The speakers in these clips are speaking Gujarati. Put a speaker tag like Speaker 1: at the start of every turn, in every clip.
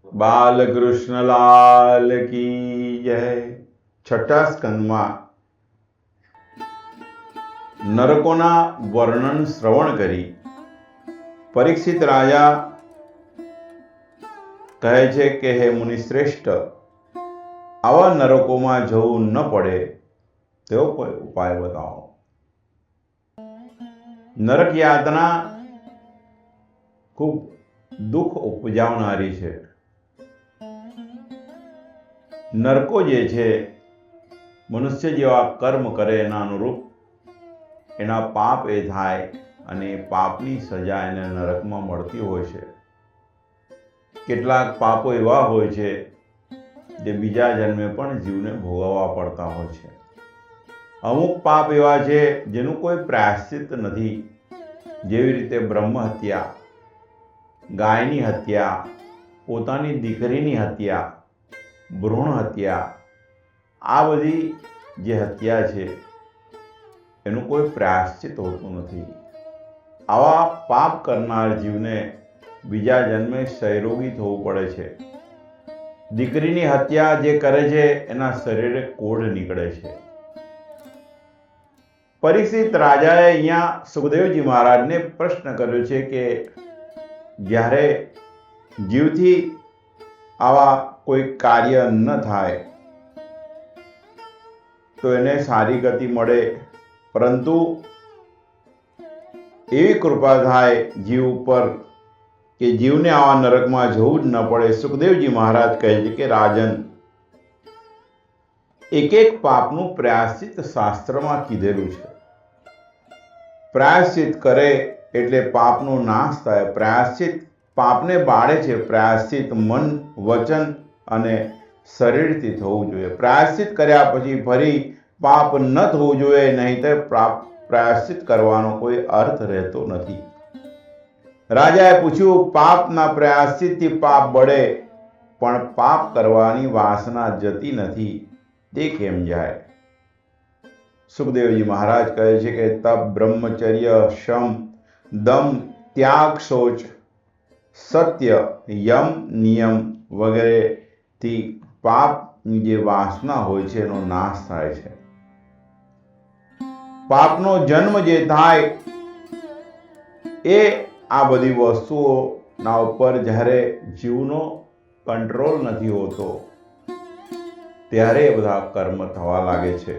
Speaker 1: બાલકૃષ્ણલાલ કી જય. છઠ્ઠા સ્કંદમાં નરકોના વર્ણન શ્રવણ કરી પરીક્ષિત રાજા કહે છે કે હે મુનિશ્રેષ્ઠ, આવા નરકોમાં જવું ન પડે તેવો કોઈ ઉપાય બતાવો. નરક યાતના ખૂબ દુઃખ ઉપજાવનારી છે. નરકો જે છે, મનુષ્ય જેવા કર્મ કરે એના અનુરૂપ એના પાપ એ થાય અને એ પાપની સજા એને નરકમાં મળતી હોય છે. કેટલાક પાપો એવા હોય છે જે બીજા જન્મે પણ જીવને ભોગવવા પડતા હોય છે. અમુક પાપ એવા છે જેનું કોઈ પ્રાયશ્ચિત નથી, જેવી રીતે બ્રહ્મ હત્યા, ગાયની હત્યા, પોતાની દીકરીની હત્યા, ભ્રૂણ હત્યા, આ બધી જે હત્યા છે એનું કોઈ પ્રાયશ્ચિત હોતું નથી. આવા પાપ કરનાર જીવને બીજા જન્મે ક્ષયરોગી થવું પડે છે. દીકરીની હત્યા જે કરે છે એના શરીરે કોઢ નીકળે છે. પરીક્ષિત રાજાએ અહીંયા સુખદેવજી મહારાજને પ્રશ્ન કર્યો છે કે જ્યારે જીવથી આવા કોઈ કાર્ય ન થાય તો એને સારી ગતિ મળે, પરંતુ એવી કૃપા થાય જીવ ઉપર કે જીવને આવા નરકમાં જવું જ ન પડે. સુખદેવજી મહારાજ કહે છે કે રાજન, એક એક પાપનું પ્રાયશ્ચિત શાસ્ત્રમાં કીધેલું છે. પ્રાયશ્ચિત કરે એટલે પાપનો નાશ થાય. પ્રાયશ્ચિત પાપને બાળે છે. પ્રાયશ્ચિત મન, વચન અને શરીરથી થવું જોઈએ. પ્રાયશ્ચિત કર્યા પછી ફરી પાપ ન થવું જોઈએ, નહીં તો પ્રાયશ્ચિત કરવાનો કોઈ અર્થ રહેતો નથી. રાજાએ પૂછ્યું, પાપના પ્રાયશ્ચિતથી પાપ બળે, પણ પાપ કરવાની વાસના જતી નથી, તે કેમ જાય? સુખદેવજી મહારાજ કહે છે કે તપ, બ્રહ્મચર્ય, શમ, દમ, ત્યાગ, શૌચ, સત્ય, યમ, નિયમ વગેરેથી પાપની જે વાસના હોય છે એનો નાશ થાય છે. પાપનો જન્મ જે થાય એ આ બધી વસ્તુઓના ઉપર જ્યારે જીવનો કંટ્રોલ નથી હોતો ત્યારે એ બધા કર્મ થવા લાગે છે.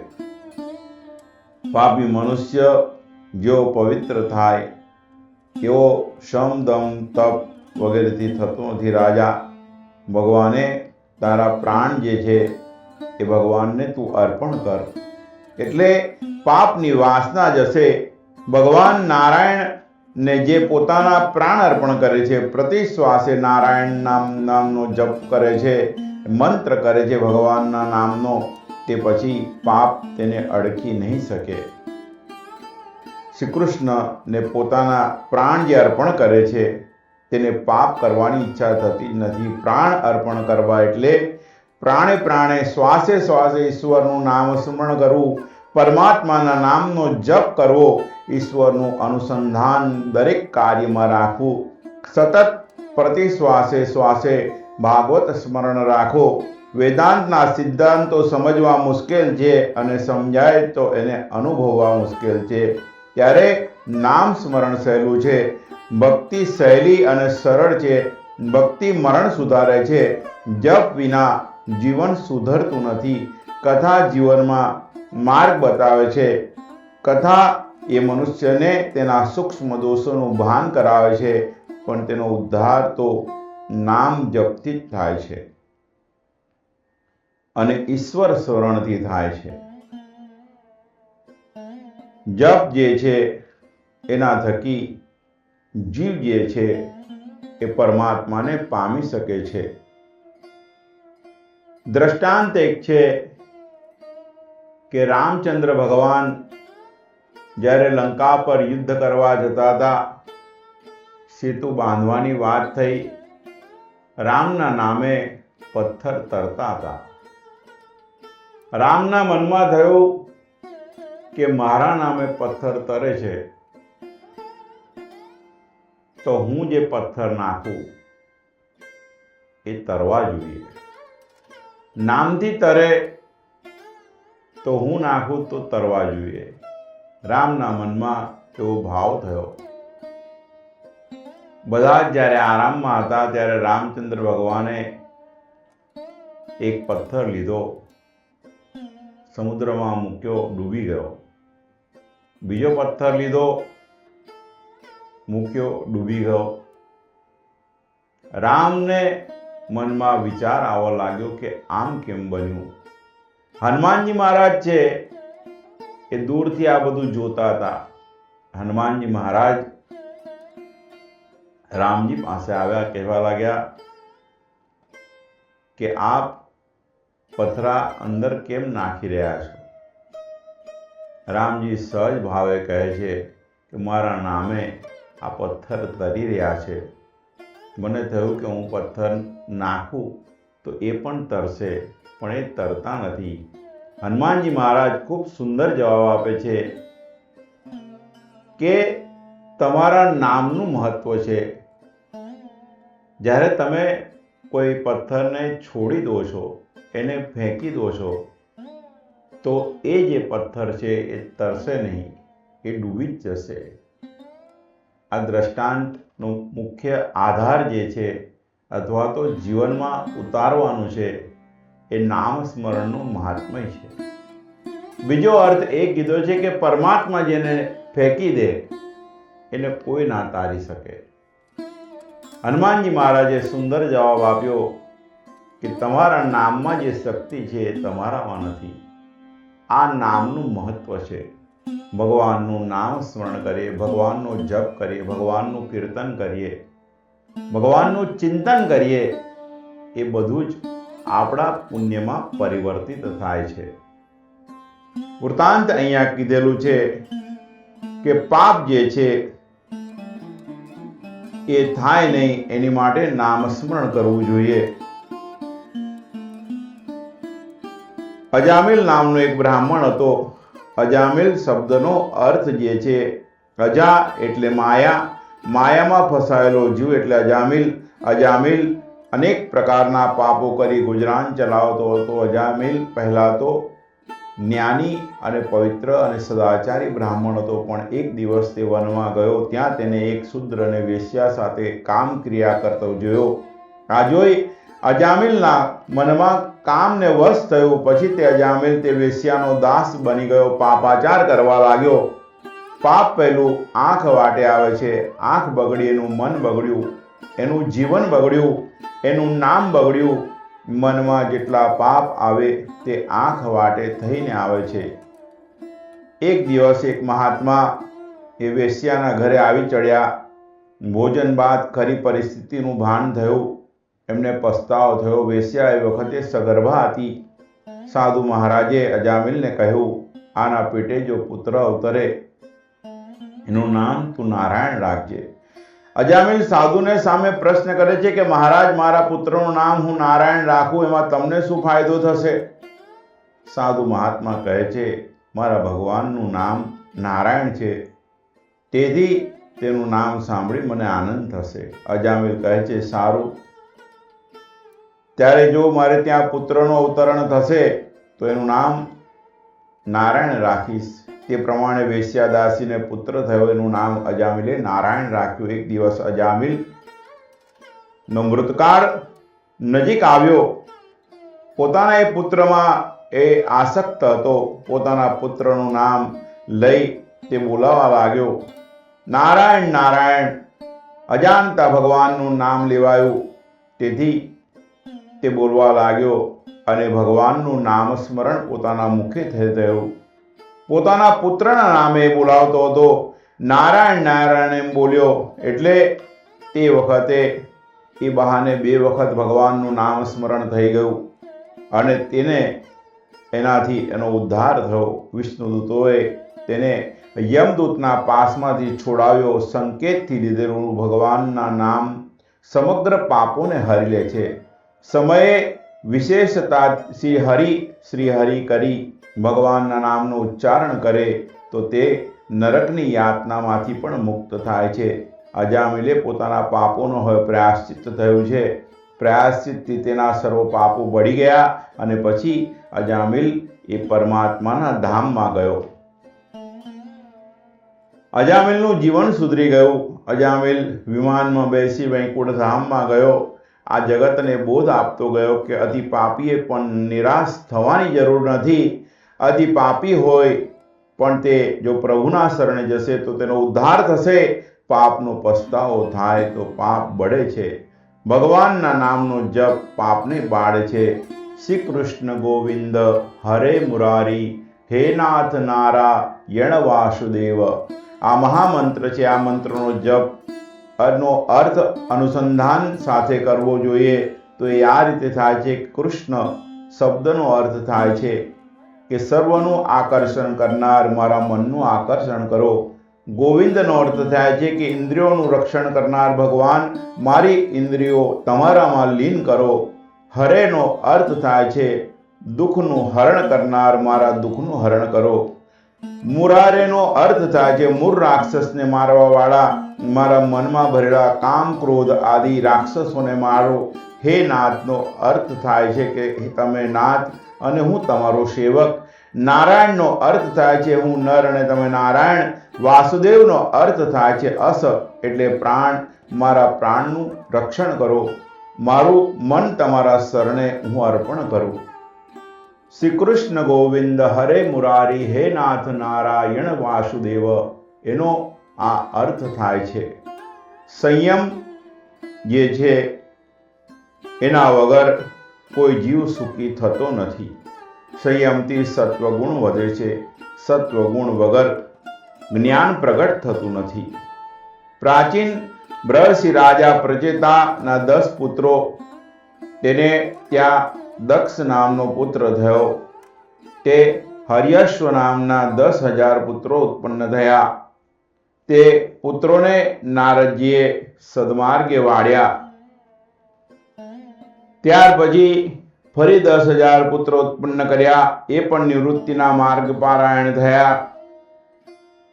Speaker 1: પાપી મનુષ્ય જેવો પવિત્ર થાય એવો શમ, દમ, તપ વગેરેથી થતો નથી. રાજા, ભગવાને તારા પ્રાણ જે છે એ ભગવાનને તું અર્પણ કર, એટલે પાપની વાસના જશે. ભગવાન નારાયણને જે પોતાના પ્રાણ અર્પણ કરે છે, પ્રતિ શ્વાસે નારાયણ નામનો જપ કરે છે, મંત્ર કરે છે ભગવાનના નામનો, તે પછી પાપ તેને અડકી નહીં શકે. શ્રી કૃષ્ણને પોતાના પ્રાણ જે અર્પણ કરે છે તેને પાપ કરવાની ઈચ્છા થતી જ નથી. પ્રાણ અર્પણ કરવા એટલે પ્રાણે પ્રાણે, શ્વાસે શ્વાસે ઈશ્વરનું નામ સ્મરણ કરવું, પરમાત્માના નામનો જપ કરવો, ઈશ્વરનું અનુસંધાન દરેક કાર્યમાં રાખવું, સતત પ્રતિ શ્વાસે શ્વાસે ભાગવત સ્મરણ રાખો. વેદાંતના સિદ્ધાંતો સમજવા મુશ્કેલ છે અને સમજાય તો એને અનુભવવા મુશ્કેલ છે, ત્યારે નામ સ્મરણ સહેલું છે. ભક્તિ સહેલી અને સરળ છે. ભક્તિ મરણ સુધારે છે. જપ વિના જીવન સુધરતું નથી. કથા જીવનમાં માર્ગ બતાવે છે. કથા એ મનુષ્યને તેના સૂક્ષ્મ દોષોનું ભાન કરાવે છે, પણ તેનો ઉદ્ધાર તો નામ જપથી જ થાય છે અને ઈશ્વર સ્મરણથી થાય છે. જપ જે છે એના થકી જીવ જે છે એ પરમાત્માને પામી શકે છે. દ્રષ્ટાંત એક છે કે રામચંદ્ર ભગવાન જ્યારે લંકા પર યુદ્ધ કરવા જતા હતા, સેતુ બાંધવાની વાત થઈ, રામના નામે પથ્થર તરતા હતા. રામના મનમાં થયું કે મારા નામે પથ્થર તરે છે તો હું જે પથ્થર નાખું એ તરવા જોઈએ. નામથી તરે તો હું નાખું તો તરવા જોઈએ. રામના મનમાં એવો ભાવ થયો. બધા જ જ્યારે આરામમાં હતા ત્યારે રામચંદ્ર ભગવાને એક પથ્થર લીધો, સમુદ્રમાં મૂક્યો, ડૂબી ગયો. બીજો પથ્થર લીધો, મૂક્યો, ડૂબી ગયો. રામને મનમાં વિચાર આવવા લાગ્યો કે આમ કેમ બન્યું? હનુમાનજી મહારાજ છે એ દૂરથી આ બધું જોતા હતા. હનુમાનજી મહારાજ રામજી પાસે આવ્યા, કહેવા લાગ્યા કે આપ પથરા અંદર કેમ નાખી રહ્યા છો? રામજી સહજ ભાવે કહે છે કે મારા નામે આ પથ્થર તરી રહ્યા છે. મને થયું કે હું પથ્થર નાખું તો એ પણ તરશે, પણ એ તરતા નથી. હનુમાનજી મહારાજ ખૂબ સુંદર જવાબ આપે છે કે તમારા નામનું મહત્વ છે. જ્યારે તમે કોઈ પથ્થરને છોડી દો છો, એને ફેંકી દો છો, તો એ જે પથ્થર છે એ તરશે નહીં, એ ડૂબી જ જશે. આ દ્રષ્ટાંતનો મુખ્ય આધાર જે છે અથવા તો જીવનમાં ઉતારવાનું છે એ નામ સ્મરણનું મહાત્મય છે. બીજો અર્થ એ કીધો છે કે પરમાત્મા જેને ફેંકી દે એને કોઈ ના તારી શકે. હનુમાનજી મહારાજે સુંદર જવાબ આપ્યો કે તમારા નામમાં જે શક્તિ છે એ તમારામાં નથી. આ નામનું મહત્વ છે. ભગવાનનું નામ સ્મરણ કરીએ, ભગવાનનો જપ કરીએ, ભગવાનનું કીર્તન કરીએ, ભગવાનનું ચિંતન કરીએ, એ બધું જ આપણા પુણ્યમાં પરિવર્તિત થાય છે. વૃત્તાંત અહીંયા કીધેલું છે કે પાપ જે છે એ થાય નહીં એની માટે નામ સ્મરણ કરવું જોઈએ. અજામિલ નામનો એક બ્રાહ્મણ હતો. અજામિલ શબ્દનો અર્થ જે છે, અજા એટલે માયા, માયામાં ફસાયેલો જીવ એટલે અજામિલ. અજામિલ અનેક પ્રકારના પાપો કરી ગુજરાન ચલાવતો હતો. અજામિલ પહેલા તો જ્ઞાની અને પવિત્ર અને સદાચારી બ્રાહ્મણ હતો, પણ એક દિવસ તે વનમાં ગયો. ત્યાં તેને એક શૂદ્ર અને વેશ્યા સાથે કામ ક્રિયા કરતો જોયો. આ જોઈ અજામિલના મનમાં કામને વશ થયું. પછી તે અજામિલ તે વેશ્યાનો દાસ બની ગયો, પાપાચાર કરવા લાગ્યો. પાપ પહેલું આંખ વાટે આવે છે. આંખ બગડી, એનું મન બગડ્યું, એનું જીવન બગડ્યું, એનું નામ બગડ્યું. મનમાં જેટલા પાપ આવે તે આંખ વાટે થઈને આવે છે. એક દિવસ એક મહાત્મા એ વેશ્યાના ઘરે આવી ચડ્યા. ભોજન બાદ ખરી પરિસ્થિતિનું ભાન થયું. એમને પસ્તાવો થયો. વેશ્યા એ વખતે સગર્ભા હતી. સાધુ મહારાજે અજામિલને કહ્યું, આના પેટે જો પુત્ર અવતરે એનું નામ તું નારાયણ રાખજે. અજામિલ સાધુને સામે પ્રશ્ન કરે છે કે મહારાજ, મારા પુત્રનું નામ હું નારાયણ રાખું, એમાં તમને શું ફાયદો થશે? સાધુ મહાત્મા કહે છે, મારા ભગવાનનું નામ નારાયણ છે, તેથી તેનું નામ સાંભળી મને આનંદ થશે. અજામિલ કહે છે, સારું, ત્યારે જો મારે ત્યાં પુત્રનું અવતરણ થશે તો એનું નામ નારાયણ રાખીશ. તે પ્રમાણે વેશ્યાદાસીને પુત્ર થયો. એનું નામ અજામિલે નારાયણ રાખ્યું. એક દિવસ અજામિલ નો મૃતકાળ નજીક આવ્યો. પોતાના એ પુત્રમાં એ આસક્ત હતો. પોતાના પુત્રનું નામ લઈ તે બોલાવા લાગ્યો, નારાયણ નારાયણ. અજાણતા ભગવાનનું નામ લેવાયું, તેથી તે બોલવા લાગ્યો અને ભગવાનનું નામ સ્મરણ પોતાના મુખે થયું. પોતાના પુત્રના નામે બોલાવતો હતો. નારાયણ નારાયણ એમ બોલ્યો એટલે તે વખતે એ બહાને 2 વખત ભગવાનનું નામ સ્મરણ થઈ ગયું અને તેને એનાથી એનો ઉદ્ધાર થયો. વિષ્ણુદૂતોએ તેને યમદૂતના પાસમાંથી છોડાવ્યો. સંકેતથી લીધેલું ભગવાનના નામ સમગ્ર પાપોને હરી લે છે. સમયે વિશેષતા શ્રી હરિ કરી ભગવાનના નામનું ઉચ્ચારણ કરે તો તે નરકની યાતનામાંથી પણ મુક્ત થાય છે. અજામિલે પોતાના પાપોનો હવે પ્રાયશ્ચિત્ત થયું છે. પ્રાયશ્ચિતથી તેના સર્વ પાપો બળી ગયા અને પછી અજામિલ એ પરમાત્માના ધામમાં ગયો. અજામિલનું જીવન સુધરી ગયું. અજામિલ વિમાનમાં બેસી વૈકુંઠ ધામમાં ગયો. આ જગતને બોધ આપતો ગયો કે અતિ પાપીએ પણ નિરાશ થવાની જરૂર નથી. અતિ પાપી હોય પણ તે જો પ્રભુના શરણે જશે તો તેનો ઉદ્ધાર થશે. પાપનો પસ્તાવો થાય તો પાપ બળે છે. ભગવાનના નામનો જપ પાપને બાળે છે. શ્રી કૃષ્ણ ગોવિંદ હરે મુરારી હે નાથ નારાયણ વાસુદેવ. આ મહામંત્ર છે. આ મંત્રનો જપ નો અર્થ અનુસંધાન સાથે કરવો જોઈએ. તો એ આ રીતે થાય છે. કૃષ્ણ શબ્દનો અર્થ થાય છે કે સર્વનું આકર્ષણ કરનાર, મારા મનનું આકર્ષણ કરો. ગોવિંદનો અર્થ થાય છે કે ઇન્દ્રિયોનું રક્ષણ કરનાર ભગવાન, મારી ઇન્દ્રિયો તમારામાં લીન કરો. હરેનો અર્થ થાય છે દુઃખનું હરણ કરનાર, મારા દુઃખનું હરણ કરો. મુરારેનો અર્થ થાય છે મૂળ રાક્ષસને મારવા વાળા, મારા મનમાં ભરેલા કામ ક્રોધ આદિ રાક્ષસોને મારો. હે નાથનો અર્થ થાય છે કે તમે નાથ અને હું તમારો સેવક. નારાયણનો અર્થ થાય છે હું નર અને તમે નારાયણ. વાસુદેવનો અર્થ થાય છે અસ એટલે પ્રાણ, મારા પ્રાણનું રક્ષણ કરો. મારું મન તમારા શરણે હું અર્પણ કરું. શ્રી કૃષ્ણ ગોવિંદ હરે મુરારી હે નાથ નારાયણ વાસુદેવ. એનો આ અર્થ થાય છે. સંયમ જે છે એના વગર કોઈ જીવ સુખી થતો નથી. સંયમથી સત્વગુણ વધે છે. સત્વગુણ વગર જ્ઞાન પ્રગટ થતું નથી. પ્રાચીન બ્રહ્મર્ષિ રાજા પ્રચેતાના 10 પુત્રો, તેને ત્યાં દક્ષ નામનો પુત્ર થયો. તે હર્યશ્વ નામના 10,000 પુત્રો ઉત્પન્ન થયા. તે પુત્રોને નારદજીએ સદમાર્ગે વાળ્યા. ત્યાર પછી ફરી 10,000 પુત્રો ઉત્પન્ન કર્યા. એ પણ નિવૃત્તિના માર્ગ પારાયણ થયા.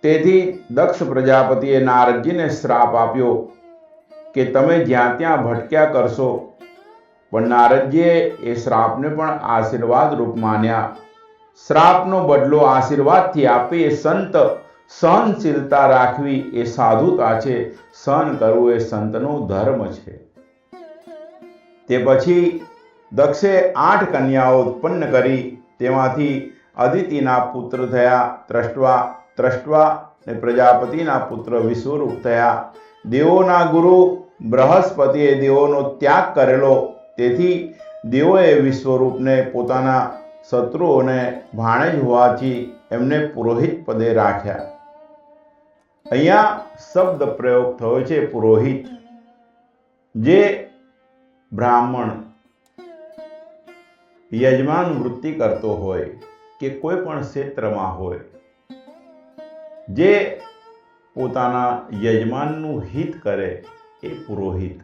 Speaker 1: તેથી દક્ષ પ્રજાપતિએ નારદજીને શ્રાપ આપ્યો કે તમે જ્યાં ત્યાં ભટક્યા કરશો. પણ નારદજીએ એ શ્રાપને પણ આશીર્વાદ રૂપ માન્યા. શ્રાપનો બદલો આશીર્વાદથી આપે એ સંત. સહનશીલતા રાખવી એ સાધુતા છે. સહન કરવું એ સંતનો ધર્મ છે. તે પછી દક્ષે 8 કન્યાઓ ઉત્પન્ન કરી. તેમાંથી અદિતિના પુત્ર થયા ત્રષ્ટવા. ત્રષ્ટવા ને પ્રજાપતિના પુત્ર વિશ્વરૂપ થયા. દેવોના ગુરુ બૃહસ્પતિએ દેવોનો ત્યાગ કરેલો. તેથી દેવોએ વિશ્વરૂપને પોતાના શત્રુઓને ભાણેજ હોવાથી એમને પુરોહિત પદે રાખ્યા. અહીંયા શબ્દ પ્રયોગ થયો છે પુરોહિત. જે બ્રાહ્મણ યજમાન વૃત્તિ કરતો હોય કે કોઈ પણ ક્ષેત્રમાં હોય, જે પોતાના યજમાનનું હિત કરે એ પુરોહિત.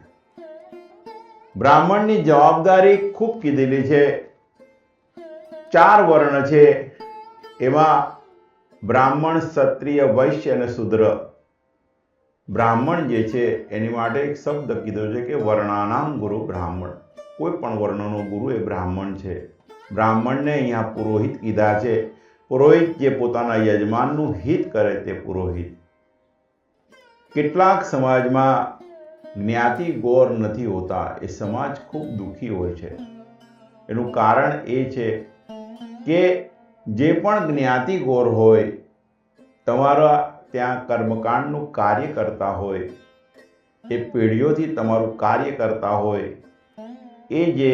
Speaker 1: બ્રાહ્મણની જવાબદારી ખૂબ કીધેલી છે. 4 વર્ણ છે. એમાં બ્રાહ્મણ, ક્ષત્રિય, વૈશ્ય અને શૂદ્ર. બ્રાહ્મણ જે છે એની માટે એક શબ્દ કીધો છે કે વર્ણાનામ ગુરુ બ્રાહ્મણ. કોઈ પણ વર્ણનો ગુરુ એ બ્રાહ્મણ છે. બ્રાહ્મણને અહીંયા પુરોહિત કીધા છે. પુરોહિત જે પોતાના યજમાનનું હિત કરે તે પુરોહિત. કેટલાક સમાજમાં જ્ઞાતિ ગૌર નથી હોતા. એ સમાજ ખૂબ દુઃખી હોય છે. એનું કારણ એ છે કે જે પણ જ્ઞાતિ ગૌર હોય, તમારા ત્યાં કર્મકાંડનું કાર્ય કરતા હોય, એ પેઢીઓથી તમારું કાર્ય કરતા હોય, એ જે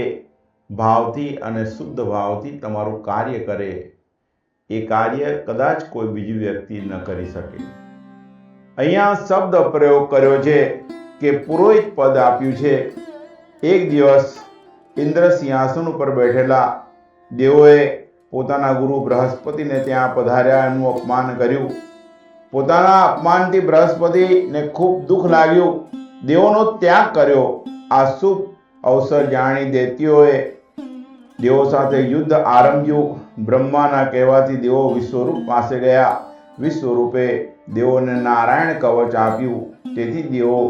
Speaker 1: ભાવથી અને શુદ્ધ ભાવથી તમારું કાર્ય કરે, એ કાર્ય કદાચ કોઈ બીજી વ્યક્તિ ન કરી શકે. અહીંયા શબ્દ પ્રયોગ કર્યો છે કે પુરોહિત પદ આપ્યું છે. એક દિવસ ઇન્દ્ર સિંહાસન ઉપર બેઠેલા. દેવોએ પોતાના ગુરુ બૃહસ્પતિને ત્યાં પધાર્યા. એનું અપમાન કર્યું. પોતાના અપમાનથી બૃહસ્પતિને ખૂબ દુઃખ લાગ્યું. દેવોનો ત્યાગ કર્યો. આ શુભ અવસર જાણી દૈત્યોએ દેવો સાથે યુદ્ધ આરંભ્યું. બ્રહ્માના કહેવાથી દેવો વિશ્વરૂપ પાસે ગયા. વિશ્વરૂપે દેવોને નારાયણ કવચ આપ્યું. તેથી દેવો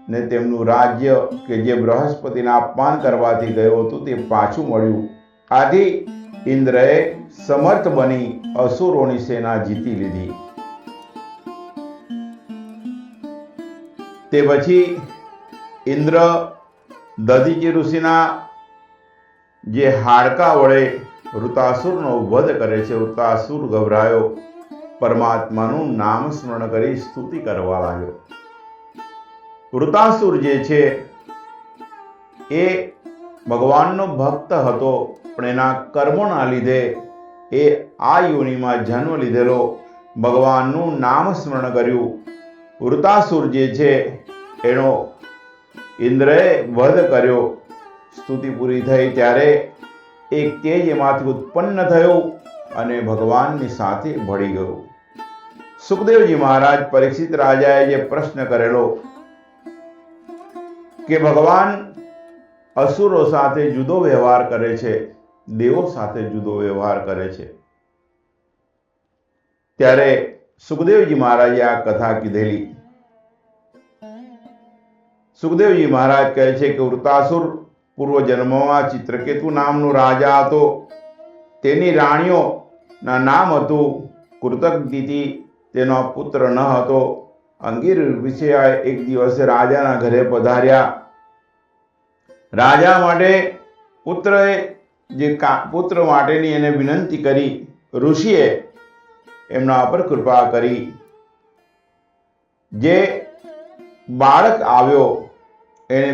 Speaker 1: ને તેમનું રાજ્ય કે જે બૃહસ્પતિને અપમાન કરવાથી ગયું હતું તે પાછું મળ્યું. આથી ઇન્દ્રએ સમર્થ બની અસુરોની સેના જીતી લીધી. તે પછી ઇન્દ્ર દધીચિ ઋષિના જે હાડકા વડે વૃતાસુરનો વધ કરે છે. વૃતાસુર ગભરાયો, પરમાત્માનું નામ સ્મરણ કરી સ્તુતિ કરવા લાગ્યો. વૃતાસુર જે છે એ ભગવાનનો ભક્ત હતો, પણ એના કર્મોના લીધે એ આ યોનિમાં જન્મ લીધેલો. ભગવાનનું નામ સ્મરણ કર્યું. વૃતાસુર જે છે એનો ઇન્દ્રએ વધ કર્યો. સ્તુતિ પૂરી થઈ ત્યારે એક તેજ એમાંથી ઉત્પન્ન થયું અને ભગવાનની સાથે ભળી ગયું. સુખદેવજી મહારાજ પરીક્ષિત રાજાએ જે પ્રશ્ન કરેલો કે ભગવાન અસુરો સાથે જુદો વ્યવહાર કરે છે, દેવો સાથે જુદો વ્યવહાર કરે છે, ત્યારે સુખદેવજી મહારાજે આ કથા કીધેલી. સુખદેવજી મહારાજ કહે છે કે વૃતાસુર પૂર્વજન્મમાં ચિત્રકેતુ નામનો રાજા હતો. તેની રાણીઓના નામ હતું કૃતકદિતિ. તેનો પુત્ર ન હતો. અંગીર ઋષિએ એક દિવસે રાજાના ઘરે પધાર્યા. રાજા માટે પુત્ર માટેની એને વિનંતી કરી. ઋષિએ એમના પર કૃપા કરી. જે બાળક આવ્યો એને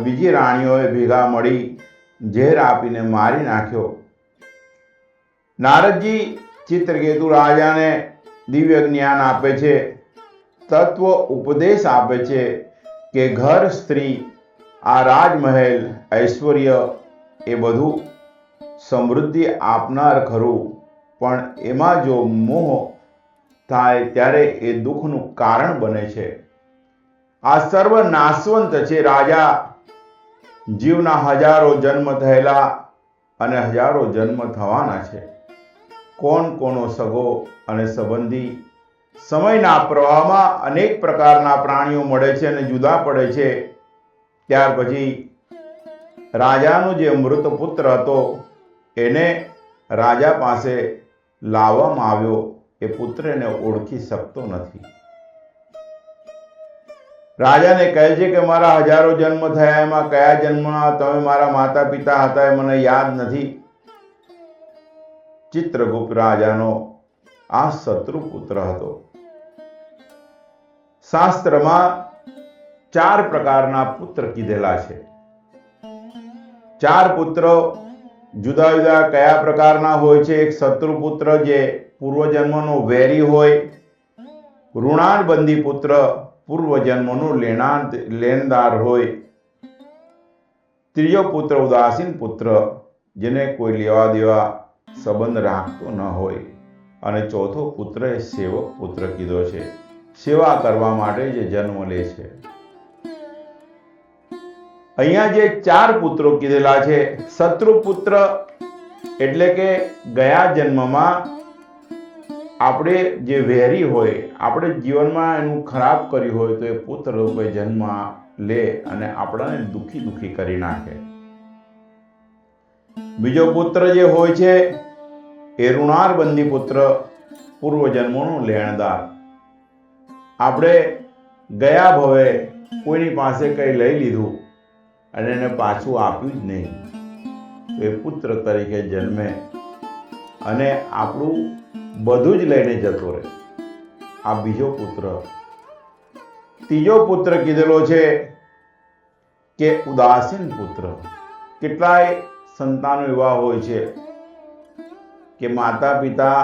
Speaker 1: બીજી રાણીઓએ ભેગા મળી ઝેર આપીને મારી નાખ્યો. નારદજી ચિત્રકેતુ રાજાને દિવ્ય જ્ઞાન આપે છે, તત્વ ઉપદેશ આપે છે કે ઘર, સ્ત્રી, આ રાજમહેલ, ઐશ્વર્ય એ બધું સમૃદ્ધિ આપનાર ખરું, પણ એમાં જો મોહ થાય ત્યારે એ દુઃખનું કારણ બને છે. આ સર્વ નાશવંત છે. રાજા જીવના હજારો જન્મ થયેલા અને હજારો જન્મ થવાના છે. કોણ કોનો સગો અને સંબંધી. સમયના પ્રવાહમાં અનેક પ્રકારના પ્રાણીઓ મળે છે અને જુદા પડે છે. ત્યાર પછી રાજાનો જે મૃત પુત્ર હતો એને રાજા પાસે લાવવામાં આવ્યો. એ પુત્રને ઓળખી શકતો નથી. રાજાને કહે છે કે મારા હજારો જન્મ થયા, એમાં કયા જન્મમાં તમે મારા માતા પિતા હતા એ મને યાદ નથી. ચિત્રગુપ્ત રાજાનો આ શત્રુ પુત્ર હતો. શાસ્ત્રમાં 4 પ્રકારના પુત્ર કીધેલા છે. 4 પુત્ર જુદા જુદા કયા પ્રકારના હોય છે? એક શત્રુ પુત્ર જે પૂર્વજન્મનો વેરી હોય. ઋણાનુબંધી પુત્ર પૂર્વજન્મનો લેણદાર હોય. ત્રીજો પુત્ર ઉદાસીન પુત્ર, જેને કોઈ લેવા દેવા સંબંધ રાખતો ન હોય. અને ચોથો પુત્ર એ સેવક પુત્ર કીધો છે, સેવા કરવા માટે જે જન્મ લે છે. અહીંયા જે 4 પુત્રો કીધેલા છે, શત્રુ પુત્ર એટલે કે ગયા જન્મમાં આપણે જે વેરી હોય, આપણે જીવનમાં એનું ખરાબ કર્યું હોય તો એ પુત્ર રૂપે જન્મ લે અને આપણાને દુઃખી કરી નાખે. બીજો પુત્ર જે હોય છે એ ઋણાનુબંધી પુત્ર, પૂર્વજન્મનો લેણદાર. આપણે ગયા ભવે કોઈની પાસે કંઈ લઈ લીધું અને એને પાછું આપ્યું જ નહીં, તો એ પુત્ર તરીકે જન્મે અને આપણું બધું જ લઈને જતો રહે. આ બીજો પુત્ર. ત્રીજો પુત્ર કીધેલો છે કે ઉદાસીન પુત્ર. કેટલાય સંતાનો એવા હોય છે કે માતા પિતા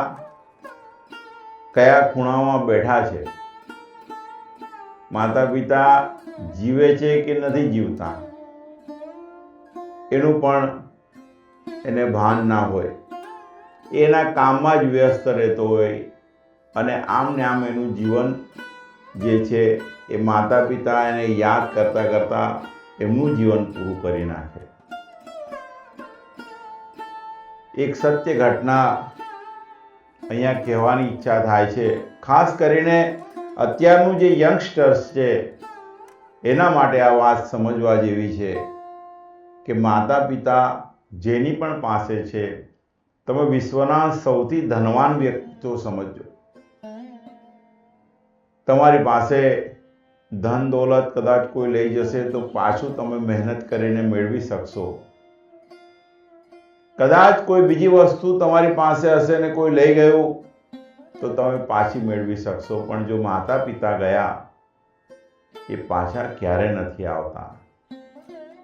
Speaker 1: કયા ખૂણામાં બેઠા છે, માતા પિતા જીવે છે કે નથી જીવતા એનું પણ એને ભાન ના હોય. એના કામમાં જ વ્યસ્ત રહેતો હોય અને આમ ને આમ એનું જીવન જે છે એ માતા પિતા એને યાદ કરતા કરતા એમનું જીવન પૂરું કરી નાખે. એક સત્ય ઘટના અહીંયા કહેવાની ઈચ્છા થાય છે. ખાસ કરીને અત્યારનું જે યંગસ્ટર્સ છે એના માટે આ વાત સમજવા જેવી છે કે માતા પિતા જેની પણ પાસે છે, તમે વિશ્વના સૌથી ધનવાન વ્યક્તિત્વ સમજો. તમારી પાસે ધન દોલત કદાચ કોઈ લઈ જશે તો પાછું તમે મહેનત કરીને મેળવી શકશો. કદાચ કોઈ બીજી વસ્તુ તમારી પાસે હશે ને કોઈ લઈ ગયું તો તમે પાછી મેળવી શકશો, પણ જો માતા પિતા ગયા એ પાછા ક્યારે નથી આવતા.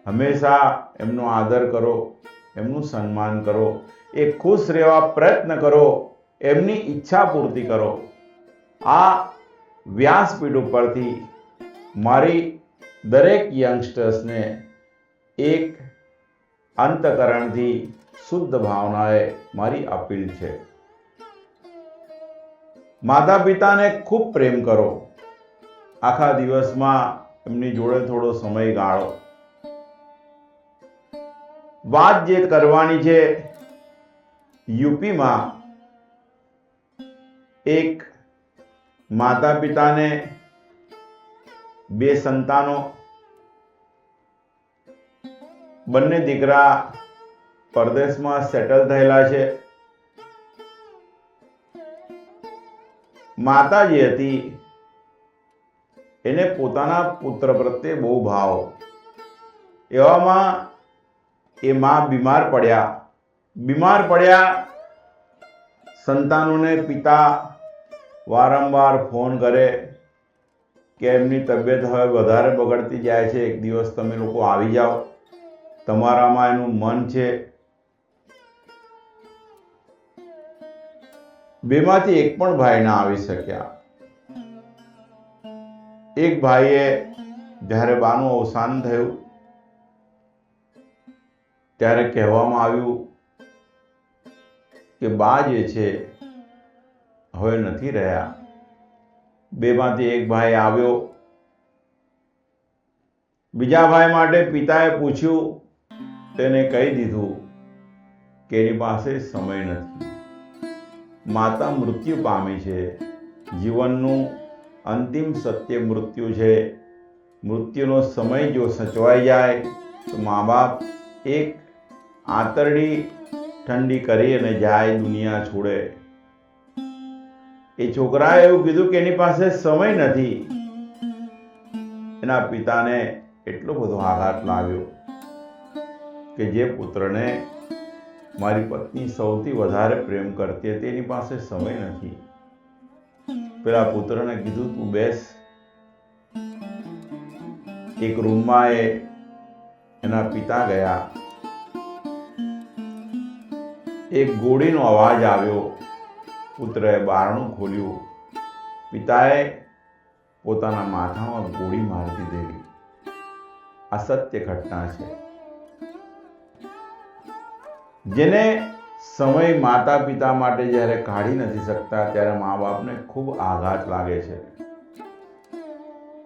Speaker 1: હંમેશા એમનો આદર કરો, એમનું સન્માન કરો, એ ખુશ રહેવા પ્રયત્ન કરો, એમની ઈચ્છા પૂર્તિ કરો. આ વ્યાસપીઠ ઉપરથી મારી દરેક યંગસ્ટર્સને એક અંતકરણથી શુદ્ધ ભાવનાએ મારી અપીલ છે. માતા પિતાને ખૂબ પ્રેમ કરો. આખા દિવસમાં એમની જોડે થોડો સમય ગાળો. વાત જે કરવાની છે, યુપીમાં એક માતા પિતાને 2 સંતાનો, બંને દીકરા પરદેશમાં સેટલ થયેલા છે. માતા જે હતી એને પોતાના પુત્ર પ્રત્યે બહુ ભાવ. એવામાં એ માં બીમાર પડ્યા. સંતાનોને પિતા વારંવાર ફોન કરે કે એમની તબિયત હવે વધારે બગડતી જાય છે, એક દિવસ તમે લોકો આવી જાઓ, તમારામાં એનું મન છે. બેમાંથી એક પણ ભાઈ ના આવી શક્યા. એક ભાઈએ જ્યારે બાનું અવસાન થયું ત્યારે કહેવામાં આવ્યું કે બા જે છે હવે નથી રહ્યા. બેમાંથી એક ભાઈ આવ્યો. બીજા ભાઈ માટે પિતાએ પૂછ્યું, તેને કહી દીધું કે એની પાસે સમય નથી. માતા મૃત્યુ પામી છે. જીવનનું અંતિમ સત્ય મૃત્યુ છે. મૃત્યુનો સમય જો સચવાઈ જાય તો મા બાપ એક આંતરડી ઠંડી કરી અને જાય, દુનિયા છોડે. એ છોકરાએ એવું કીધું કે એની પાસે સમય નથી. એના પિતાને એટલો બધો આઘાત લાગ્યો કે જે પુત્રને મારી પત્ની સૌથી વધારે પ્રેમ કરતી હતી એની પાસે સમય નથી. પેલા પુત્રને કીધું તું બેસ. એક રૂમમાં એના પિતા ગયા. એક ગોળીનો અવાજ આવ્યો. પુત્રએ બારણું ખોલ્યું. પિતાએ પોતાના માથામાં ગોળી મારી દીધેલી. આ સત્ય ઘટના છે. જેને સમય માતા પિતા માટે જ્યારે કાઢી નથી શકતા ત્યારે મા બાપને ખૂબ આઘાત લાગે છે.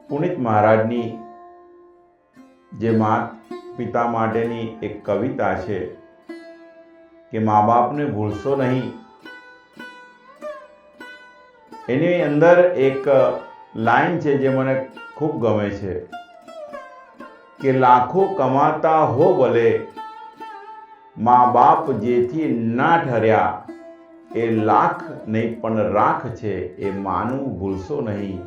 Speaker 1: પુનિત મહારાજની જે માતા પિતા માટેની એક કવિતા છે કે મા બાપને ભૂલશો નહીં, એની અંદર એક લાઈન છે જે મને ખૂબ ગમે છે કે લાખો કમાતા હો ભલે, મા બાપ જેથી ના ઠર્યા, એ લાખ નહીં પણ રાખ છે. એ માનું ભૂલશો નહીં,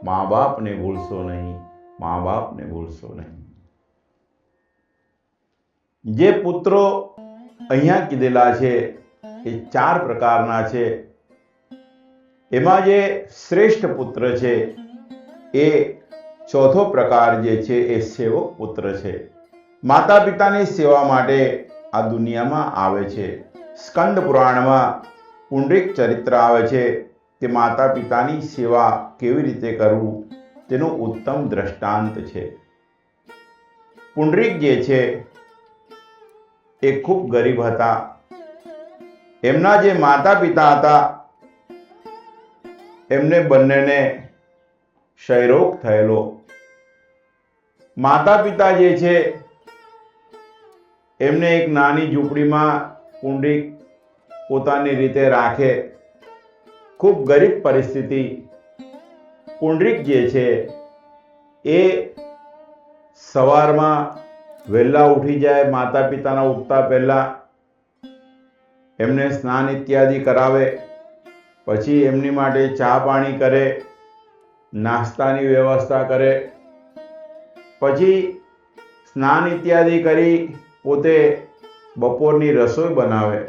Speaker 1: મા બાપને ભૂલશો નહીં, મા બાપને ભૂલશો નહીં. જે પુત્રો અહીંયા કીધેલા છે એ 4 પ્રકારના છે. એમાં જે શ્રેષ્ઠ પુત્ર છે એ ચોથો પ્રકાર જે છે એ સેવક પુત્ર છે. માતા પિતાની સેવા માટે આ દુનિયામાં આવે છે. સ્કંદ પુરાણમાં પુંડરીક ચરિત્ર આવે છે કે માતા પિતાની સેવા કેવી રીતે કરવું તેનું ઉત્તમ દ્રષ્ટાંત છે. પુંડરીક જે છે એ ખૂબ ગરીબ હતા. એમના જે માતા પિતા હતા એમને બંનેને ક્ષયરોગ થયેલો. માતા પિતા જે છે એમને એક નાની ઝૂંપડીમાં પુંડરીક પોતાની રીતે રાખે. ખૂબ ગરીબ પરિસ્થિતિ. પુંડરીક જે છે એ સવારમાં વહેલા ઉઠી જાય, માતા પિતાના ઉઠતા પહેલાં એમને સ્નાન ઇત્યાદિ કરાવે, પછી એમની માટે ચા પાણી કરે, નાસ્તાની વ્યવસ્થા કરે, પછી સ્નાન ઇત્યાદિ કરી પોતે બપોરની રસોઈ બનાવે,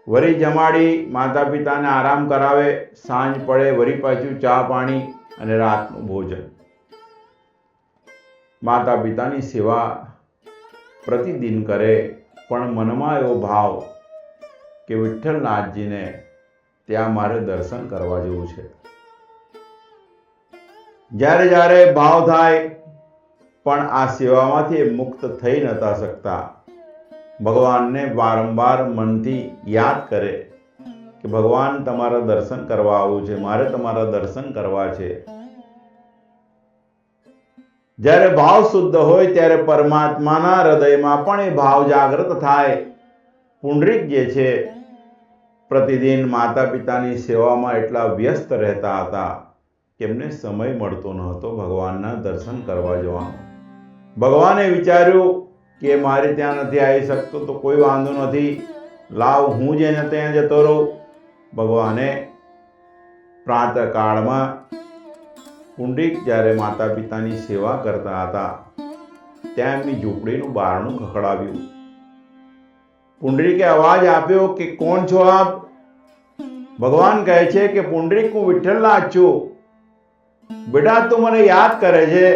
Speaker 1: વળી જમાડી માતા પિતાને આરામ કરાવે, સાંજ પડે વળી પાછું ચા પાણી અને રાતનું ભોજન. માતા પિતાની સેવા પ્રતિદિન કરે, પણ મનમાં એવો ભાવ કે વિઠ્ઠલનાથજીને ત્યાં મારે દર્શન કરવા જેવું છે. જ્યારે જ્યારે ભાવ થાય, પણ આ સેવામાંથી મુક્ત થઈ નતા શકતા. ભગવાનને વારંવાર મનથી યાદ કરે કે ભગવાન તમારા દર્શન કરવા આવું છે, મારે તમારા દર્શન કરવા છે. જ્યારે ભાવ શુદ્ધ હોય ત્યારે પરમાત્માના હૃદયમાં પણ એ ભાવ જાગૃત થાય. પુંડરીક જે છે પ્રતિદિન માતા પિતાની સેવામાં એટલા વ્યસ્ત રહેતા હતા કે એમને સમય મળતો ન હતો ભગવાનના દર્શન કરવા જવાનો. ભગવાને વિચાર્યું કે મારે ત્યાં નથી આવી શકતો તો કોઈ વાંધો નથી, લાવ હું જ એને ત્યાં જતો રહું. ભગવાને પ્રાતઃકાળમાં પુંડરીક જ્યારે માતા પિતાની સેવા કરતા હતા ત્યાં એમની ઝૂંપડીનું બારણું ખખડાવ્યું. પુંડરીકે અવાજ આપ્યો કે કોણ છો આપ? ભગવાન કહે છે કે પુંડરીક, હું વિઠ્ઠલનાથ છું. બેટા, તું મને યાદ કરે છે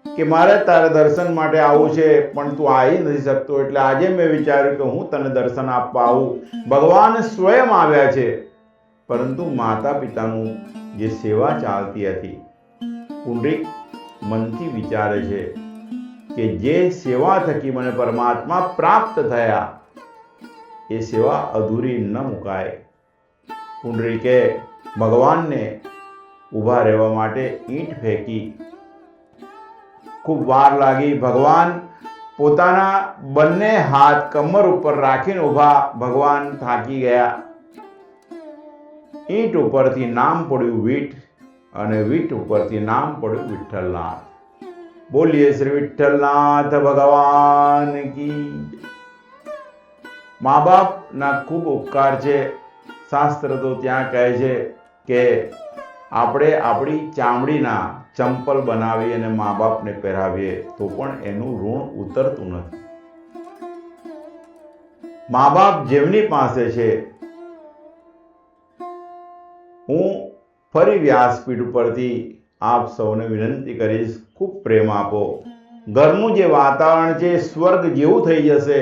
Speaker 1: કે મારે તારે દર્શન માટે આવવું છે, પણ તું આવી નથી શકતો, એટલે આજે મેં વિચાર્યું કે હું તને દર્શન આપવા આવું. ભગવાન સ્વયં આવ્યા છે, પરંતુ માતા પિતાનું જે સેવા ચાલતી હતી, પુંડરીક મનથી વિચારે છે કે જે સેવા થકી મને પરમાત્મા પ્રાપ્ત થયા એ સેવા અધૂરી ન મુકાય. પુંડરીકે ભગવાનને ઊભા રહેવા માટે ઈંટ ફેંકી. ખૂબ વાર લાગી. ભગવાન પોતાના બંને હાથ કમર ઉપર રાખીને ઊભા. ભગવાન થાકી ગયા. ઈંટ ઉપરથી નામ પડ્યું વીટ, અને વીટ ઉપરથી નામ પડ્યું વિઠ્ઠલનાથ. બોલીએ શ્રી વિઠ્ઠલનાથ ભગવાન કી. મા બાપના ખૂબ ઉપકાર છે. શાસ્ત્ર તો ત્યાં કહે છે કે આપણે આપણી ચામડીના ચંપલ બનાવી અને મા બાપને પહેરાવીએ તો પણ એનું ઋણ ઉતરતું નથી. મા બાપ જેમની પાસે છે, હું ફરી વ્યાસપીઠ ઉપરથી આપ સૌને વિનંતી કરીશ, ખૂબ પ્રેમ આપો. ઘરનું જે વાતાવરણ છે સ્વર્ગ જેવું થઈ જશે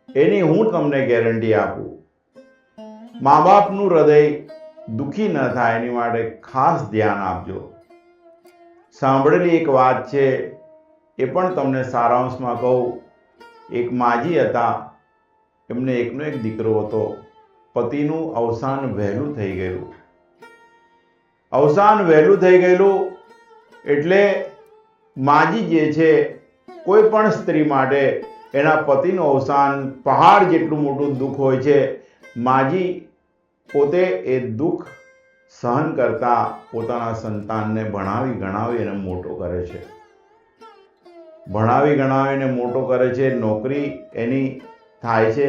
Speaker 1: એની હું તમને ગેરંટી આપું. મા બાપનું હૃદય દુઃખી ન થાય એની માટે ખાસ ધ્યાન આપજો. સાંભળેલી એક વાત છે એ પણ તમને સારાંશમાં કહું. એક માજી હતા, એમને એકનો એક દીકરો હતો. પતિનું અવસાન વહેલું થઈ ગયેલું. અવસાન વહેલું થઈ ગયેલું એટલે માજી જે છે, કોઈ પણ સ્ત્રી માટે એના પતિનું અવસાન પહાડ જેટલું મોટું દુઃખ હોય છે. માજી પોતે એ દુઃખ સહન કરતા પોતાના સંતાનને ભણાવી ગણાવી અને મોટો કરે છે. ભણાવી ગણાવીને મોટો કરે છે. નોકરી એની થાય છે.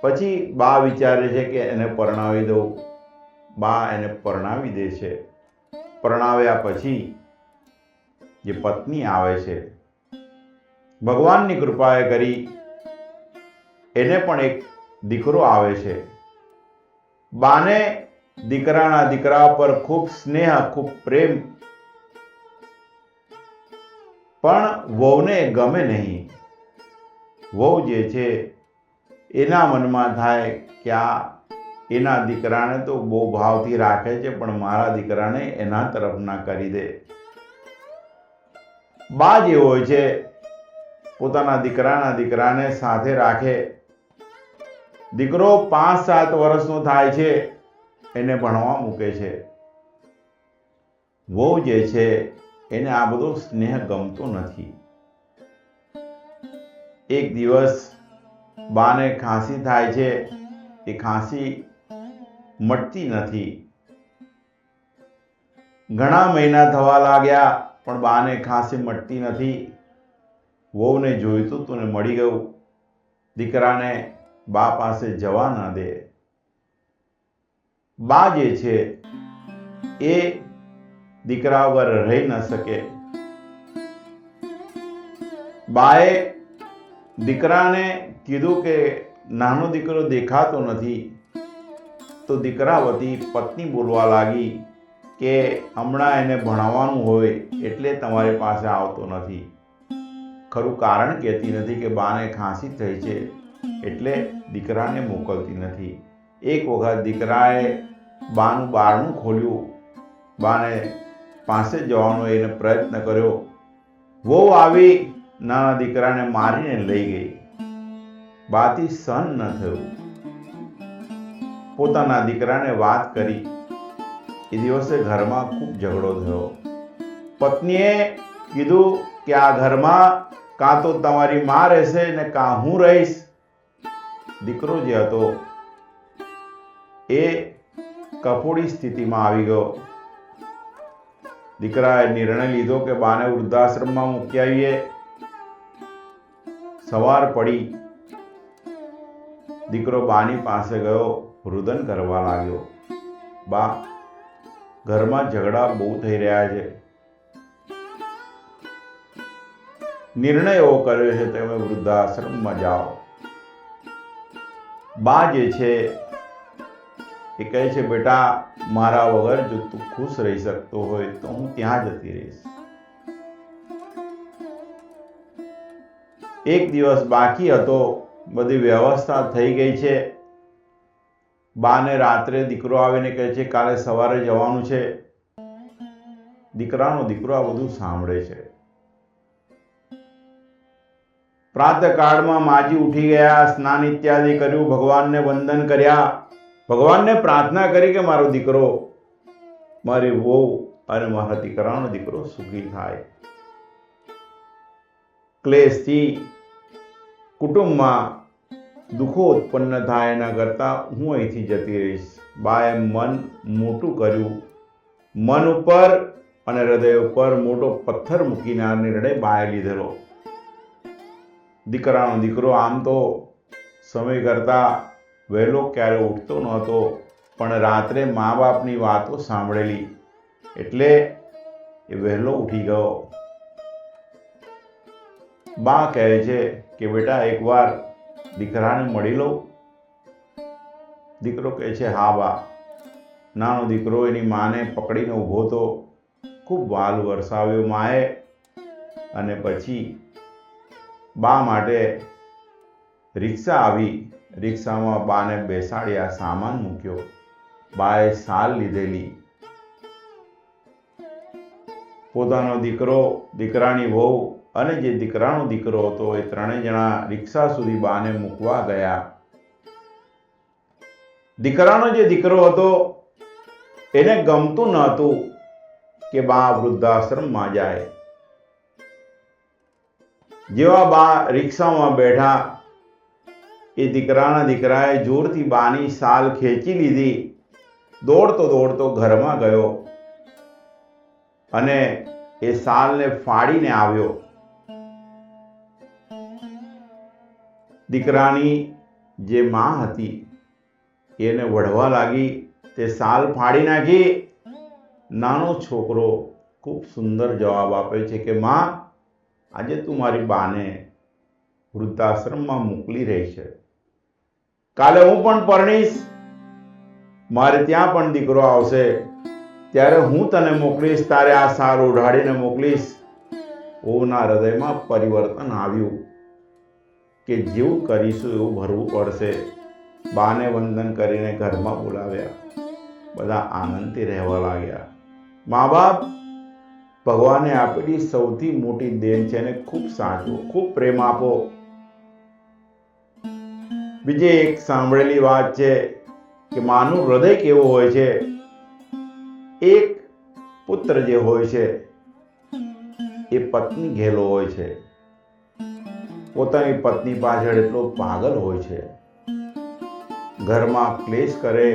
Speaker 1: પછી બા વિચારે છે કે એને પરણાવી દઉં. બા એને પરણાવી દે છે. પરણાવ્યા પછી જે પત્ની આવે છે, ભગવાનની કૃપાએ કરી એને પણ એક દીકરો આવે છે. બાને દીકરાના દીકરા પર ખૂબ સ્નેહ, ખૂબ પ્રેમ, પણ વહુને ગમે નહીં. વહુ જે છે એના મનમાં થાય કે આ એના દીકરાને તો બહુ ભાવથી રાખે છે, પણ મારા દીકરાને એના તરફ ના કરી દે. બા જે હોય છે પોતાના દીકરાને સાથે રાખે. દીકરો 5-7 વર્ષનો થાય છે, એને ભણવા મૂકે છે. વહુ જે છે એને આ બધો સ્નેહ ગમતો નથી. એક દિવસ બાને ખાંસી થાય છે. એ ખાંસી મટતી નથી. ઘણા મહિના થવા લાગ્યા. પણ બાને ખાંસી મટતી નથી. વહુને જોઈતું તું ને મળી ગયું. દીકરાને બા પાસે જવા ન દે. બા જે છે એ દીકરા વગર રહી ન શકે. બાએ દીકરાને કીધું કે નાનો દીકરો દેખાતો નથી. તો દીકરા વતી પત્ની બોલવા લાગી કે હમણાં એને ભણાવવાનું હોય એટલે તમારી પાસે આવતો નથી. ખરું કારણ કહેતી નથી કે બાને ખાંસી થઈ છે એટલે દીકરાને મોકલતી નથી. એક વખત દીકરાએ બાનું બારણું ખોલ્યું. બાને પાસે જવાનો એને પ્રયત્ન કર્યો. વહુ આવી નાના દીકરાને મારીને લઈ ગઈ. બાથી સહન ન થયું. પોતાના દીકરાને વાત કરી. એ દિવસે ઘરમાં ખૂબ ઝઘડો થયો. પત્નીએ કીધું કે આ ઘરમાં કાં તો તમારી માં રહેશે ને કાં હું રહીશ. દીકરો જે હતો એ કફોડી સ્થિતિમાં આવી ગયો. દીકરાએ નિર્ણય લીધો કે બાને વૃદ્ધાશ્રમમાં મૂકી આવીએ. સવાર પડી. દીકરો બાની પાસે ગયો. રુદન કરવા લાગ્યો. બા, ઘરમાં ઝઘડા બહુ થઈ રહ્યા છે. નિર્ણય એવો કર્યો છે તમે વૃદ્ધાશ્રમમાં જાઓ. બા જે છે એ કહે છે બેટા, મારા વગર જો તું ખુશ રહી શકતો હોય તો હું ત્યાં જતી રહીશ. એક દિવસ બાકી હતો. બધી વ્યવસ્થા થઈ ગઈ છે. બાને રાત્રે દીકરો આવીને કહે છે કાલે સવારે જવાનું છે. દીકરાનો દીકરો આ બધું સાંભળે છે. પ્રાતઃકાળમાં માજી ઉઠી ગયા. સ્નાન ઇત્યાદિ કર્યું. ભગવાનને વંદન કર્યા. ભગવાનને પ્રાર્થના કરી કે મારો દીકરો, મારી વહુ અને મારા દીકરાનો દીકરો સુખી થાય. ક્લેશથી કુટુંબમાં દુઃખો ઉત્પન્ન થાય એના કરતાં હું અહીંથી જતી રહીશ. બાએ મન મોટું કર્યું. મન ઉપર અને હૃદય ઉપર મોટો પથ્થર મૂકીને આ નિર્ણય બાએ લીધેલો. દીકરાનો દીકરો આમ તો સમય કરતાં વહેલો ક્યારે ઉઠતો નહોતો, પણ રાત્રે મા બાપની વાતો સાંભળેલી એટલે એ વહેલો ઉઠી ગયો. બા કહે છે કે બેટા એકવાર દીકરાને મળી લઉં. દીકરો કહે છે હા બા. નાનો દીકરો એની માને પકડીને ઊભો તો. ખૂબ વાલ વરસાવ્યો માએ અને પછી બા માટે રિક્ષા આવી. રિક્ષામાં બાને બેસાડ્યા. સામાન મૂક્યો. બાએ સાલ લીધેલી. પોતાનો દીકરો, દીકરાની વહુ અને જે દીકરાનો દીકરો હતો એ ત્રણેય જણા રિક્ષા સુધી બાને મૂકવા ગયા. દીકરાનો જે દીકરો હતો એને ગમતું ન હતું કે બા વૃદ્ધાશ્રમમાં જાય. જેવા બા રિક્ષામાં બેઠા એ દીકરાના દીકરાએ જોરથી બાની સાલ ખેંચી લીધી. દોડતો દોડતો ઘરમાં ગયો અને એ સાલને ફાડીને આવ્યો. દીકરાની જે માં હતી એને વઢવા લાગી. તે સાલ ફાડી નાખી. નાનો છોકરો ખૂબ સુંદર જવાબ આપે છે કે માં, આજે તું મારી બાને વૃદ્ધાશ્રમમાં મોકલી રહી છે. કાલે હું પણ પરણીશ. મારે ત્યાં પણ દીકરો આવશે. ત્યારે હું તને મોકલીશ. તારે આ સાલ ઓઢાડીને મોકલીશ. વહુના હૃદયમાં પરિવર્તન આવ્યું કે જેવું કરીશું એવું ભરવું પડશે. બાને વંદન કરીને ઘરમાં બોલાવ્યા. બધા આનંદથી રહેવા લાગ્યા. મા બાપ ભગવાને આપેલી સૌથી મોટી દેન છે. એને ખૂબ સાચવો, ખૂબ પ્રેમ આપો. બીજી એક સાંભળેલી વાત છે કે માનું હૃદય કેવું હોય છે. એક પુત્ર જે હોય છે એ પત્ની ઘેલો હોય છે. પોતાની પત્ની પાછળ એટલો પાગલ હોય છે. ઘરમાં ક્લેશ કરે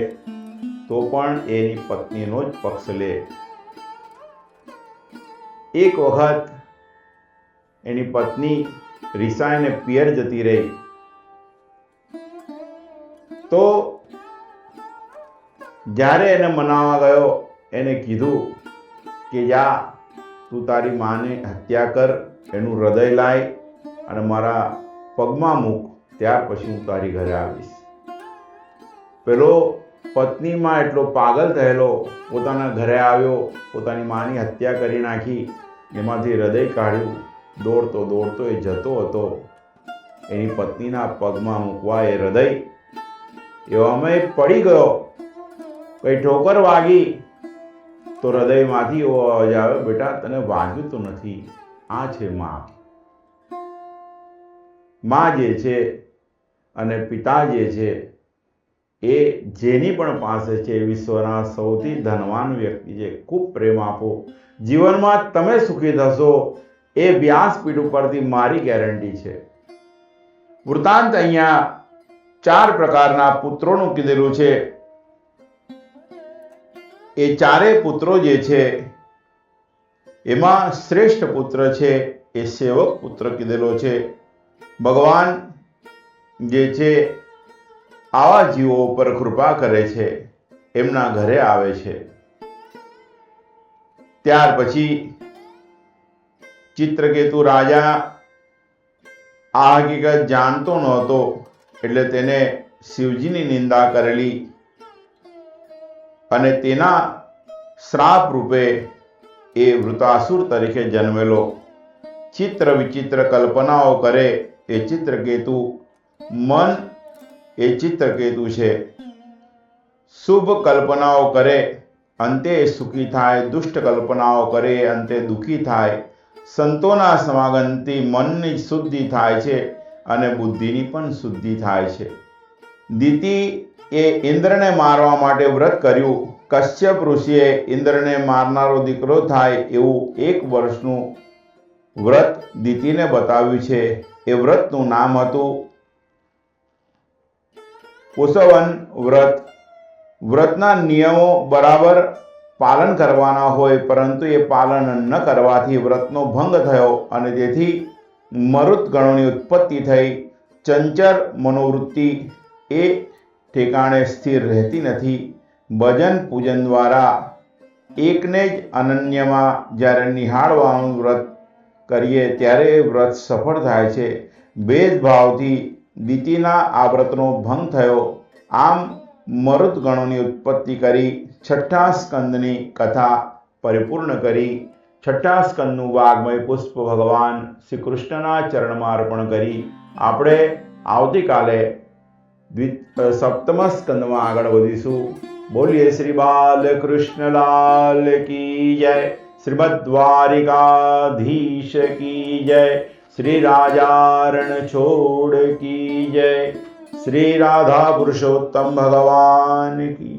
Speaker 1: તો પણ એની પત્નીનો જ પક્ષ લે. એક વખત એની પત્ની રિસાઈને પિયર જતી રહી તો જ્યારે એને મનાવવા ગયો એને કીધું કે જા તું તારી માને હત્યા કર, એનું હૃદય લાય અને મારા પગમાં મૂક, ત્યાર પછી હું તારી ઘરે આવીશ. પેલો પત્નીમાં એટલો પાગલ થયેલો પોતાના ઘરે આવ્યો, પોતાની માની હત્યા કરી નાખી, એમાંથી હૃદય કાઢ્યું, દોડતો દોડતો એ જતો હતો એની પત્નીના પગમાં મૂકવા એ હૃદય એવામાં પડી ગયો. કઈ ઠોકર વાગી તો હૃદયમાંથી એવો અવાજ આવ્યો, બેટા તને વાગ્યું તો નથી, આ છે માં. માં જે છે અને પિતા જે છે એ જેની પણ પાસે છે વિશ્વના સૌથી ધનવાન વ્યક્તિ છે. ખૂબ પ્રેમ આપો, જીવનમાં તમે સુખી થશો એ વ્યાસપીઠ ઉપરથી મારી ગેરંટી છે. વૃત્તાંત અહીંયા 4 પ્રકારના પુત્રોનું કીધેલું છે. એ ચારેય પુત્રો જે છે એમાં શ્રેષ્ઠ પુત્ર છે એ સેવક પુત્ર કીધેલો છે. ભગવાન જે છે આવા જીવો ઉપર કૃપા કરે છે, એમના ઘરે આવે છે. ત્યાર પછી ચિત્રકેતુ રાજા આ હકીકત જાણતો નહોતો એટલે તેને શિવજીની નિંદા કરેલી અને તેના શ્રાપ રૂપે એ વૃતાસુર તરીકે જન્મેલો. ચિત્ર વિચિત્ર કલ્પનાઓ કરે એ ચિત્રકેતુ, મન એ ચિત્રકેતુ છે. શુભ કલ્પનાઓ કરે અંતે સુખી થાય, દુષ્ટ કલ્પનાઓ કરે અંતે દુઃખી થાય. સંતોના સમાગમથી મનની શુદ્ધિ થાય છે અને બુદ્ધિની પણ શુદ્ધિ થાય છે. દિતિ એ ઇન્દ્રને મારવા માટે વ્રત કર્યું. કશ્યપ ઋષિએ ઇન્દ્રને મારનારો દીકરો થાય એવું 1 વર્ષનું વ્રત દિતિને બતાવ્યું છે. એ વ્રતનું નામ હતું પુંસવન વ્રત. વ્રતના નિયમો બરાબર પાલન કરવાના હોય, પરંતુ એ પાલન ન કરવાથી વ્રતનો ભંગ થયો અને તેથી મરુત ગણોની ઉત્પત્તિ થઈ. ચંચળ મનોવૃત્તિ એ ઠેકાણે સ્થિર રહેતી નથી. ભજન પૂજન દ્વારા એકને જ અનન્યમાં જ્યારે નિહાળવાનું વ્રત કરીએ ત્યારે વ્રત સફળ થાય છે. ભેદભાવથી દિતિના આ વ્રતનો ભંગ થયો. આમ મરુત ગણોની ઉત્પત્તિ કરી 6ઠ્ઠા સ્કંદની કથા પરિપૂર્ણ કરી. 6ઠ્ઠા સ્કંદનું વાગ્મય પુષ્પ ભગવાન શ્રી કૃષ્ણના ચરણમાં અર્પણ કરી આપણે આવતીકાલે 7મ સ્કંદમાં આગળ વધીશું. બોલીએ શ્રી બાલકૃષ્ણ લાલ કી જય, શ્રીમદ દ્વારિકાધીશ કી જય, શ્રી રાજારણ છોડ કી જય, શ્રી રાધા પુરુષોત્તમ ભગવાન કી